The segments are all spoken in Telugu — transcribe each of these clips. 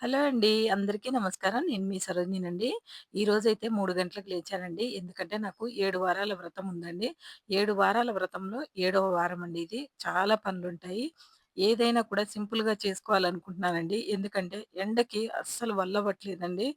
హలో అండి. అందరికీ నమస్కారం. నేను మీ సరోజినినండి. ఈరోజైతే 3 గంటలకు లేచానండి. ఎందుకంటే నాకు 7 వారాల వ్రతం ఉందండి. 7 వారాల వ్రతంలో ఏడవ వారం అండి ఇది. చాలా పనులుంటాయి. ఏదైనా కూడా సింపుల్‌గా చేసుకోవాలనుకుంటున్నానండి. ఎందుకంటే ఎండకి అస్సలు వల్లవ్వట్లేదండి.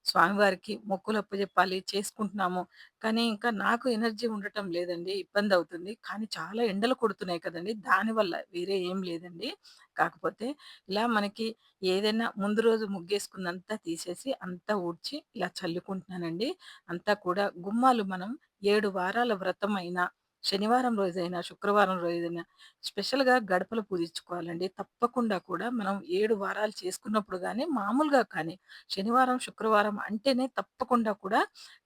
స్వామివారికి మొక్కులు అప్పజెప్పాలి చేసుకుంటున్నాము. కానీ ఇంకా నాకు ఎనర్జీ ఉండటం లేదండి. ఇబ్బందవుతుంది. కానీ చాలా ఎండలు కొడుతున్నాయి కదండీ! దానివల్ల వేరే ఏం లేదండి. కాకపోతే ఇలా మనకి ఏదైనా ముందు రోజు ముగ్గేసుకుందంతా తీసేసి, అంతా ఊడ్చి ఇలా చల్లుకుంటున్నానండి. అంతా కూడా గుమ్మాలు మనం 7 వారాల వ్రతమైనా, శనివారం రోజైనా, శుక్రవారం రోజైనా స్పెషల్‌గా గడపలు పూజించుకోవాలండి. తప్పకుండా కూడా మనం 7 వారాలు చేసుకున్నప్పుడు గాని, మామూలుగా కానీ శనివారం, శుక్రవారం అంటేనే తప్పకుండా కూడా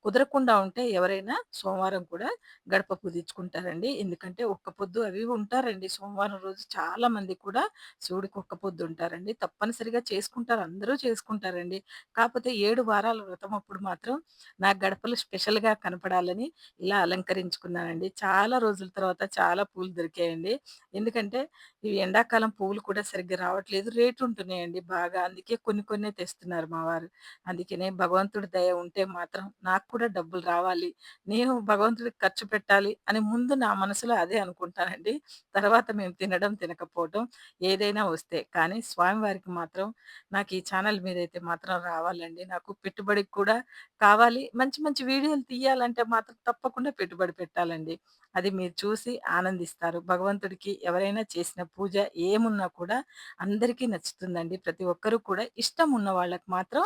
కుదరకుండా ఉంటే ఎవరైనా సోమవారం కూడా గడప పూజించుకుంటారండి. ఎందుకంటే ఒక్క పొద్దు అవి ఇవి ఉంటారండి. సోమవారం రోజు చాలా మంది కూడా శివుడికి ఒక్క పొద్దుంటారండి. తప్పనిసరిగా చేసుకుంటారు. అందరూ చేసుకుంటారండి. కాపోతే 7 వారాల వ్రతం అప్పుడు మాత్రం నా గడపలు స్పెషల్‌గా కనపడాలని ఇలా అలంకరించుకున్నానండి. చాలా రోజుల తర్వాత చాలా పూలు దొరికాయండి. ఎందుకంటే ఈ ఎండాకాలం పువ్వులు కూడా సరిగ్గా రావట్లేదు. రేట్ ఉంటున్నాయండి బాగా. అందుకే కొన్ని కొన్నే తెస్తున్నారు మా వారు. అందుకనే భగవంతుడి దయ ఉంటే మాత్రం నాకు కూడా డబ్బులు రావాలి. నేను భగవంతుడికి ఖర్చు పెట్టాలి అని ముందు నా మనసులో అదే అనుకుంటానండి. తర్వాత మేము తినడం, తినకపోవటం ఏదైనా వస్తే. కానీ స్వామివారికి మాత్రం నాకు ఈ ఛానల్ మీదైతే మాత్రం రావాలండి. నాకు పెట్టుబడికి కూడా కావాలి. మంచి మంచి వీడియోలు తీయాలంటే మాత్రం తప్పకుండా పెట్టుబడి పెట్టాలండి. అది మీరు చూసి ఆనందిస్తారు. భగవంతుడికి ఎవరైనా చేసిన పూజ ఏమున్నా కూడా అందరికీ నచ్చుతుందండి. ప్రతి ఒక్కరు కూడా ఇష్టం ఉన్న వాళ్ళకి మాత్రం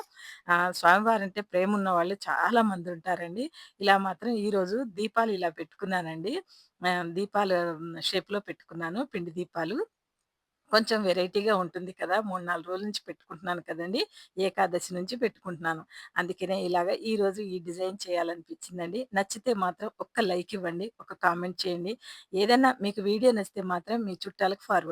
స్వామివారంటే ప్రేమున్న వాళ్ళు చాలా మందుంటారండి. ఇలా మాత్రం ఈరోజు దీపాలు ఇలా పెట్టుకున్నానండి. దీపాలు షేప్‌లో పెట్టుకున్నాను. పిండి దీపాలు. కొంచెం వెరైటీగా ఉంటుంది కదా! 3, 4 రోజుల నుంచి పెట్టుకుంటున్నాను కదండీ! ఏకాదశి నుంచి పెట్టుకుంటున్నాను. అందుకనే ఇలాగ ఈరోజు ఈ డిజైన్ చేయాలనిపించిందండి. నచ్చితే మాత్రం ఒక్క లైక్ ఇవ్వండి. ఒక కామెంట్ చేయండి. ఏదన్నా మీకు వీడియో నచ్చితే మాత్రం మీ చుట్టాలకు ఫార్వర్డ్